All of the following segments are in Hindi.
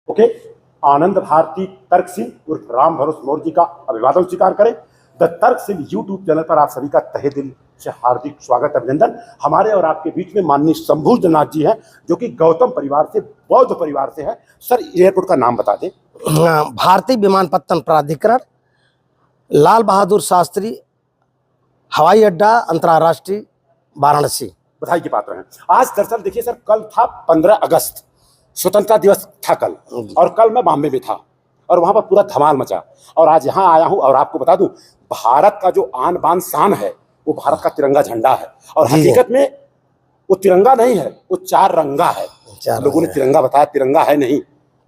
ओके, आनंद भारती तर्क सिंह उर्फ राम भरोस मौर्य जी का अभिवादन स्वीकार करें। द तर्क सिंह यूट्यूब चैनल पर आप सभी का तहे दिल से हार्दिक स्वागत अभिनंदन। हमारे और आपके बीच में माननीय शंभू जन्नाथ जी हैं, जो कि गौतम परिवार से, बौद्ध परिवार से है। सर, एयरपोर्ट का नाम बता दें। भारतीय विमानपत्तन प्राधिकरण, लाल बहादुर शास्त्री हवाई अड्डा, अंतर्राष्ट्रीय, वाराणसी। बधाई के पात्र हैं। आज दरअसल देखिए सर, कल था 15 अगस्त, स्वतंत्रता दिवस था कल, और कल मैं बॉम्बे में था और वहां पर पूरा धमाल मचा। और आज यहाँ आया हूँ और आपको बता दूं, भारत का जो आन बान शान है वो भारत का तिरंगा झंडा है। और हकीकत में वो तिरंगा नहीं है, वो चार रंगा है। लोगों ने तिरंगा बताया, तिरंगा है नहीं,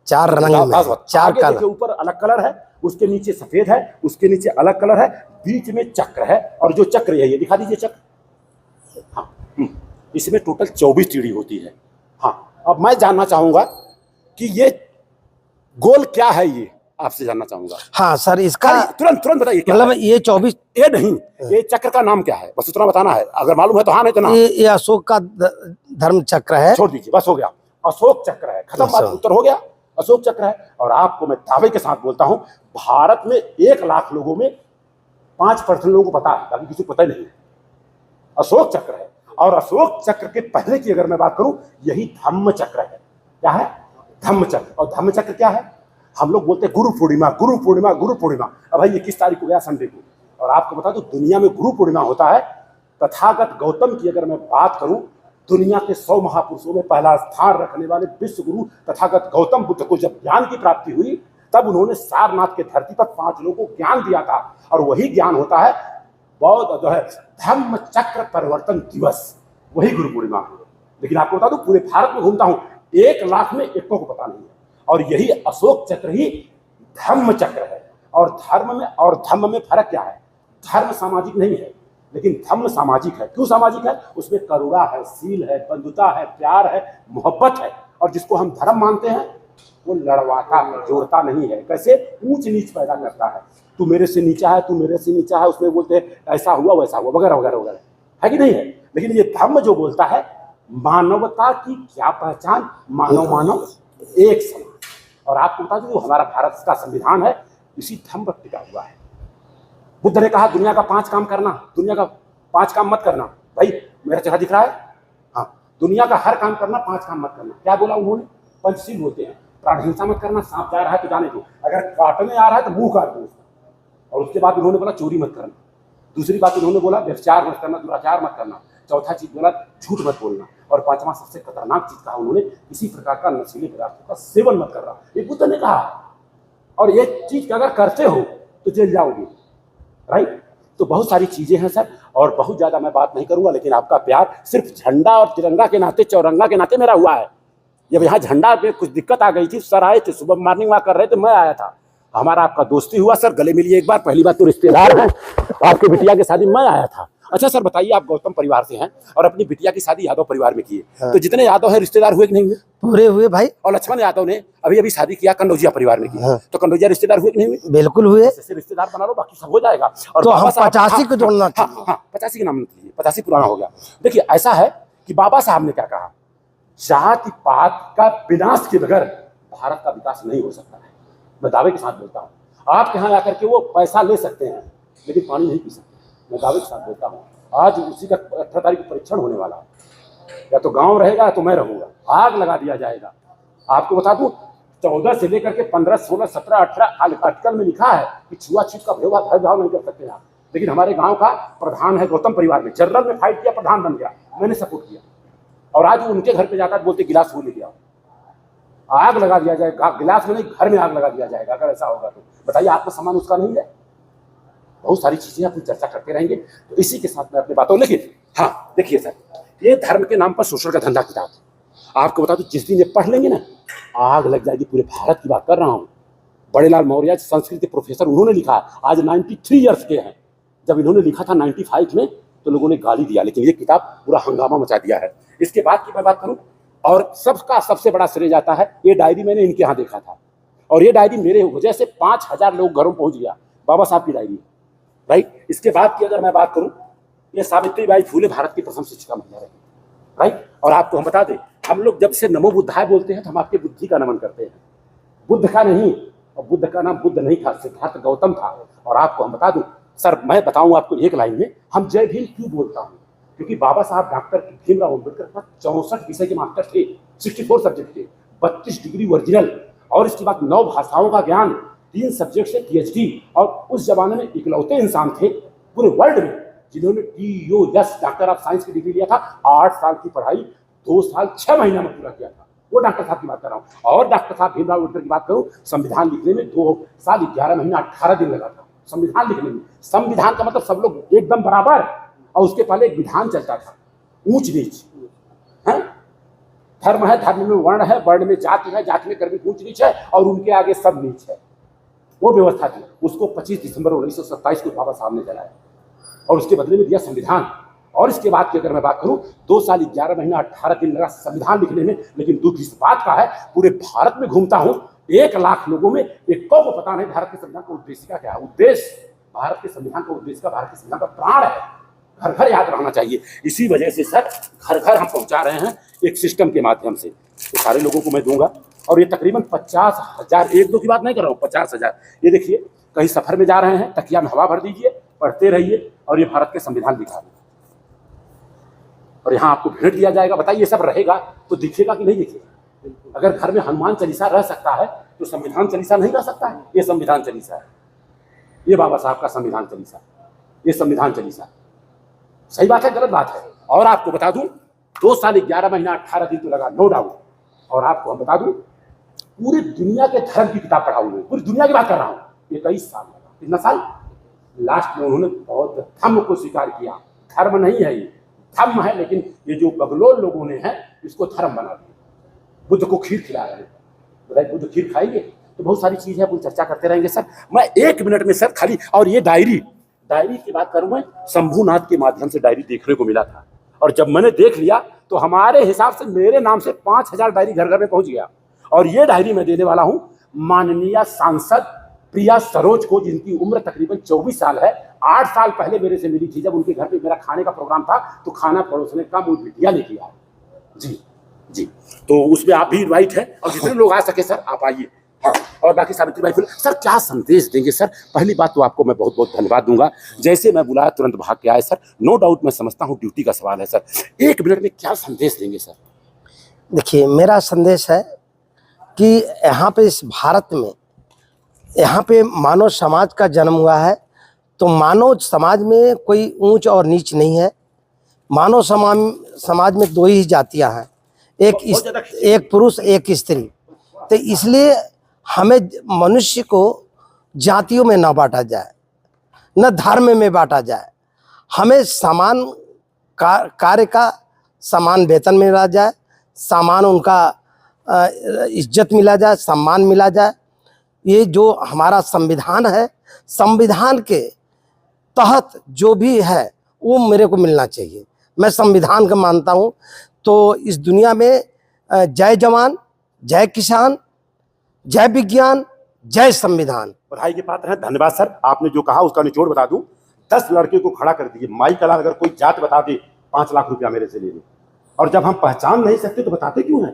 चार रंग, चार कलर के ऊपर अलग कलर है, उसके नीचे सफेद है, उसके नीचे अलग कलर है, बीच में चक्र है। और जो चक्र है, ये दिखा दीजिए चक्र। हाँ, इसमें टोटल 24 चिड़ी होती है। हाँ, अब मैं जानना चाहूंगा कि ये गोल क्या है, ये आपसे जानना चाहूंगा। हाँ सर, इसका तुरंत बताइए। मतलब ये 24 ये नहीं, ये चक्र का नाम क्या है, बस उतना बताना है। अगर मालूम है तो हाँ, नहीं तो ना। ये अशोक का धर्म चक्र है। छोड़ दीजिए, बस हो गया, अशोक चक्र है, खत्म बात, उत्तर हो गया, अशोक चक्र है। और आपको मैं दावे के साथ बोलता हूं, भारत में 1 लाख लोगों में 5% लोगों को पता है, बाकी किसी को पता ही नहीं है। अशोक चक्र है। और अशोक चक्र के पहले की अगर मैं बात करूं, यही धम्म चक्र है। क्या है? धम्म चक्र। और धम्म चक्र क्या है? हम लोग बोलते हैं गुरु पूर्णिमा, गुरु पूर्णिमा, गुरु पूर्णिमा। अब भाई, 21 तारीख को गया, संडे को। और आपको बता दूं, दुनिया में गुरु पूर्णिमा होता है। तथागत गौतम की अगर मैं बात करूं, दुनिया के 100 महापुरुषों में पहला स्थान रखने वाले विश्व गुरु तथागत गौतम बुद्ध को जब ज्ञान की प्राप्ति हुई, तब उन्होंने सारनाथ के धरती पर 5 लोगों को ज्ञान दिया था। और वही ज्ञान होता है बौद्ध जो है धम्म चक्र परिवर्तन दिवस, वही गुरु पूर्णिमा है। लेकिन आपको बता दूं, पूरे भारत में घूमता हूं, 1 लाख में 1 को पता नहीं है। और यही अशोक चक्र ही धम्म चक्र है। और धर्म में और धम्म में फर्क क्या है? धर्म सामाजिक नहीं है, लेकिन धम्म सामाजिक है। क्यों सामाजिक है? उसमें करुणा है, सील है, बंधुता है, प्यार है, मोहब्बत है। और जिसको हम धर्म मानते हैं, वो लड़वाता है, जोड़ता नहीं है। कैसे? ऊंच नीच पैदा करता है। तू मेरे से नीचा है, तू मेरे से नीचा है, उसमें बोलते हैं ऐसा हुआ वैसा हुआ, वगैरह वगैरह वगैरह, है कि नहीं है? लेकिन ये धम्म जो बोलता है, मानवता की क्या पहचान, मानव मानव एक समान। और आपको बता दूं, हमारा भारत का संविधान है, इसी धम्म पर टिका हुआ है। बुद्ध ने कहा, दुनिया का 5 काम करना, दुनिया का 5 काम मत करना। भाई, मेरा चेहरा दिख रहा है? हाँ, दुनिया का हर काम करना, 5 काम मत करना। क्या बोला उन्होंने? पंचशील बोलते हैं। प्राण हिंसा मत करना, सांप जा रहा है तो जाने दो, अगर काटने आ रहा है तो मुंह काट दो उसका। और उसके बाद उन्होंने बोला चोरी मत करना। दूसरी बात उन्होंने बोला व्यभिचार मत करना, दुराचार मत करना। चौथा चीज बोला झूठ मत बोलना। और 5वां सबसे खतरनाक चीज कहा उन्होंने, किसी प्रकार का नशीले पदार्थों का सेवन मत करना। ये बुद्ध ने कहा। और ये चीज अगर करते हो तो जेल जाओगे, राइट? तो बहुत सारी चीजें हैं सर, और बहुत ज्यादा मैं बात नहीं करूंगा। लेकिन आपका प्यार सिर्फ झंडा और तिरंगा के नाते, चौरंगा के नाते मेरा हुआ है। जब यहाँ झंडा पे कुछ दिक्कत आ गई थी, सर आए थे, सुबह मॉर्निंग वॉक कर रहे थे, मैं आया था, हमारा आपका दोस्ती हुआ सर, गले मिलिए एक बार। पहली बात तो रिश्तेदार हैं, आपकी बिटिया की शादी मैं आया था। अच्छा सर बताइए, आप गौतम परिवार से हैं और अपनी बिटिया की शादी यादव परिवार में की है। हाँ। तो जितने यादव है रिश्तेदार हुए कि नहीं हुए? पूरे हुए भाई। और लक्ष्मण यादव ने अभी शादी किया कंडोजिया परिवार में की। हाँ। तो कंडोजिया रिश्तेदार हुए कि नहीं हुए? बिल्कुल हुए। जैसे रिश्तेदार बना लो, बाकी सब हो जाएगा। और तो हम 85 को जोड़ना चाहिए। हाँ, 85 के नाम मत लीजिए, 85 पुराना हो गया। देखिए, ऐसा है कि बाबा साहब ने क्या कहा, जाति पात का विनाश के बगैर भारत का विकास नहीं हो सकता है। मैं दावे के साथ बोलता हूँ। आपके यहाँ आकर के वो पैसा ले सकते हैं, लेकिन पानी नहीं पी सकते। मैं दावे के साथ बोलता हूँ। आज उसी का 18 तारीख को परीक्षण होने वाला है। या तो गांव रहेगा या तो मैं रहूंगा, आग लगा दिया जाएगा। आपको बता दूं, 14 से लेकर के 15, 16, 17, 18 आर्टिकल में लिखा है कि छुआछूत का भेदभाव नहीं कर सकते आप। लेकिन हमारे गांव का प्रधान है गौतम परिवार में, जनरल में फाइट किया, प्रधान बन गया, मैंने सपोर्ट किया। और आज वो उनके घर पे जाता है, बोलते गिलास वो ले गया, आग लगा दिया जाएगा। गिलास में नहीं, घर में आग लगा दिया जाएगा अगर ऐसा होगा तो। बताइए, आत्मसम्मान उसका नहीं है? बहुत सारी चीजें अपनी चर्चा करते रहेंगे। तो इसी के साथ मैं अपनी बातों, लेकिन हाँ देखिए सर, ये धर्म के नाम पर शोषण का धंधा किताब, आपको बता दूं, जिस दिन ये पढ़ लेंगे ना, आग लग जाएगी। पूरे भारत की बात कर रहा हूँ। बड़ेलाल मौर्य संस्कृत के प्रोफेसर, उन्होंने लिखा, आज 93 ईयर्स के हैं। जब इन्होंने लिखा था 95 में, तो लोगों ने गाली दिया, लेकिन ये किताब पूरा हंगामा मचा दिया है। इसके बाद की मैं बात करूं, और सबका सबसे बड़ा श्रेय जाता है, ये डायरी मैंने इनके यहाँ देखा था, और ये डायरी मेरे वजह से 5000 लोग घरों पहुंच गया। बाबा साहब की डायरी, राइट? इसके बाद की अगर मैं बात करूं, ये सावित्रीबाई फूले भारत की प्रथम शिक्षिका महिला रही, राइट? और आपको हम बता दें, हम लोग जब से नमो बुद्धाय बोलते हैं तो हम आपके बुद्धि का नमन करते हैं। बुद्ध का नहीं, और बुद्ध का नाम बुद्ध नहीं था, सिद्धार्थ गौतम था। और आपको हम बता दूं सर, मैं बताऊं आपको एक लाइन में, हम जय भीम क्यों बोलता हूं, क्योंकि बाबा साहब डॉक्टर भीमराव अम्बेडकर के पास 64 विषय के मास्टर थे, 64 सब्जेक्ट थे, 32 डिग्री ओरिजिनल, और इसके बाद 9 भाषाओं का ज्ञान, 3 सब्जेक्ट से PhD। और उस जमाने में इकलौते इंसान थे पूरे वर्ल्ड में जिन्होंने DOS डॉक्टर ऑफ साइंस की डिग्री लिया था। 8 साल की पढ़ाई 2 साल 6 महीना में पूरा किया था, वो डॉक्टर साहब की बात कर रहा हूँ। और डॉक्टर साहब भीमराव अम्बेडकर की बात करूँ, संविधान लिखने में 2 साल 11 महीना 18 दिन लगा था, संविधान लिखने में। संविधान का मतलब सब लोग एकदम बराबर, और उसके पहले एक विधान चलता था, ऊंच नीच है, धर्म है, धर्म में वर्ण है, वर्ण में जाति है, जाति में कर्मी ऊंच नीच है, और उनके आगे सब नीच है, वो व्यवस्था थी। उसको 25 दिसंबर 1927 को बाबा साहब ने जलाया, और उसके बदले में दिया संविधान। और इसके बाद की अगर मैं बात करूं, 2 साल 11 महीना 18 दिन लगा संविधान लिखने में। लेकिन दुख इस बात का है, पूरे भारत में घूमता हूं, 1 लाख लोगों में एक को पता नहीं भारत के संविधान का उद्देश्य का क्या है। उद्देश्य भारत के संविधान का उद्देश्य का, भारत के संविधान का प्राण है, घर घर याद रहना चाहिए। इसी वजह से सर घर घर हम पहुंचा रहे हैं एक सिस्टम के माध्यम से, तो सारे लोगों को मैं दूंगा। और ये तकरीबन 50,000, 1-2 की बात नहीं कर रहा हूँ, 50,000। ये देखिए, कहीं सफर में जा रहे हैं, तकिया में हवा भर दीजिए, पढ़ते रहिए, और ये भारत के संविधान दिखा दें, और यहाँ आपको भेंट दिया जाएगा। बताइए, ये सब रहेगा तो दिखेगा कि नहीं दिखेगा? अगर घर में हनुमान चालीसा रह सकता है तो संविधान चालीसा नहीं रह सकता है? ये संविधान चालीसा है, ये बाबा साहब का संविधान चालीसा, ये संविधान चालीसा। सही बात है, गलत बात है? और आपको बता दूं, 2 साल 11 महीना 18 दिन तो लगा, नो डाउट। और आपको हम बता दूं, पूरी दुनिया के धर्म की किताब पढ़ा हुई, पूरी दुनिया की बात कर रहा हूँ, 21 साल लगा। कितना साल? लास्ट में उन्होंने बौद्ध धर्म को स्वीकार किया। धर्म नहीं है ये, धर्म है, लेकिन ये जो बगलोल लोगों ने है इसको धर्म बना दिया। बुद्ध को खीर खिला रहे हैं, बताइए बुद्ध खीर खाएंगे? तो बहुत सारी चीज है, अपन चर्चा करते रहेंगे सर। मैं 1 मिनट में सर खाली, और ये डायरी की बात करूं, मैं शंभूनाथ के माध्यम से डायरी देखने को मिला था, और जब मैंने देख लिया तो हमारे हिसाब से मेरे नाम से 5,000 डायरी घर घर में पहुंच गया। और ये डायरी मैं देने वाला हूं माननीय सांसद प्रिया सरोज को, जिनकी उम्र तकरीबन 24 साल है। 8 साल पहले मेरे से मिली थी, जब उनके घर पे मेरा खाने का प्रोग्राम था, तो खाना परोसने का मुझे बिटिया लेके आया। जी जी, तो उसमें आप भी इनवाइट है, और जितने लोग आ सके सर आप आइए। हाँ, और बाकी सावित्रीबाई फुले सर क्या संदेश देंगे सर? पहली बात तो आपको मैं बहुत बहुत धन्यवाद दूंगा, जैसे मैं बुलाया तुरंत भाग के आए सर। नो डाउट, मैं समझता हूँ ड्यूटी का सवाल है सर। 1 मिनट में क्या संदेश देंगे सर? देखिए, मेरा संदेश है कि यहाँ पे इस भारत में, यहाँ पे मानव समाज का जन्म हुआ है, तो मानव समाज में कोई ऊंच और नीच नहीं है। मानव समाज में 2 ही जातियाँ हैं, एक पुरुष एक स्त्री। तो इसलिए हमें मनुष्य को जातियों में ना बांटा जाए, न धर्म में बांटा जाए। हमें समान कार्य का समान वेतन मिला जाए, समान उनका इज्जत मिला जाए, सम्मान मिला जाए। ये जो हमारा संविधान है, संविधान के तहत जो भी है वो मेरे को मिलना चाहिए। मैं संविधान का मानता हूँ। तो इस दुनिया में जय जवान, जय किसान, जय विज्ञान, जय संविधान। बधाई के पात्र हैं। धन्यवाद सर। आपने जो कहा उसका निचोड़ बता दूं, 10 लड़के को खड़ा कर दिए, माई कला अगर कोई जात बता दे 5 लाख रुपया मेरे से ले लो। और जब हम पहचान नहीं सकते तो बताते क्यों हैं?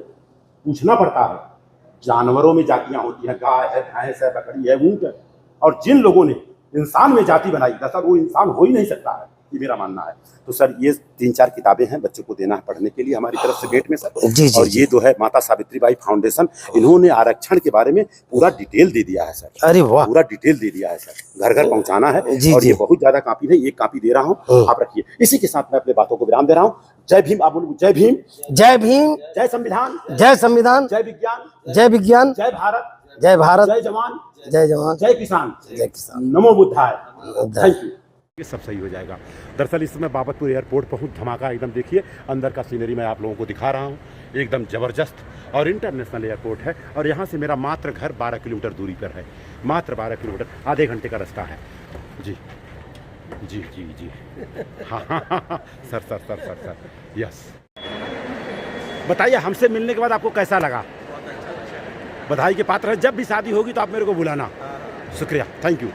पूछना पड़ता है। जानवरों में जातियां होती हैं, गाय है, भैंस है, बकरी है, ऊंट है, और जिन लोगों ने इंसान में जाति बनाई, दरअसल वो इंसान हो ही नहीं सकता है, ये मेरा मानना है। तो सर ये 3-4 किताबें हैं, बच्चों को देना है पढ़ने के लिए हमारी तरफ से भेंट में सर। जी, और ये जो है माता सावित्रीबाई फाउंडेशन, इन्होंने आरक्षण के बारे में पूरा डिटेल दे दिया है सर। अरे वाह, पूरा डिटेल दे दिया है सर, घर घर पहुंचाना है। जी, और जी। ये बहुत ज्यादा कापी है, एक कापी दे रहा हूँ, आप रखिए। इसी के साथ मैं अपने बातों को विराम दे रहा हूँ। जय भीम। आप बोलो जय भीम। जय भीम, जय संविधान, जय संविधान, जय विज्ञान, जय विज्ञान, जय भारत, जय भारत, जय जवान, जय जवान, जय किसान, जय किसान। नमो बुद्धाय। Thank you. ये सब सही हो जाएगा। दरअसल इस समय बाबतपुर एयरपोर्ट पहुंच धमाका एकदम देखिए, अंदर का सीनरी मैं आप लोगों को दिखा रहा हूं, एकदम ज़बरदस्त और इंटरनेशनल एयरपोर्ट है। और यहाँ से मेरा मात्र घर 12 किलोमीटर दूरी पर है, मात्र 12 किलोमीटर, आधे घंटे का रास्ता है। जी जी जी जी हाँ हाँ हाँ sir sir sir sir sir yes. बताइए हमसे मिलने के बाद आपको कैसा लगा? बधाई के पात्र है। जब भी शादी होगी तो आप मेरे को बुलाना। शुक्रिया, थैंक यू।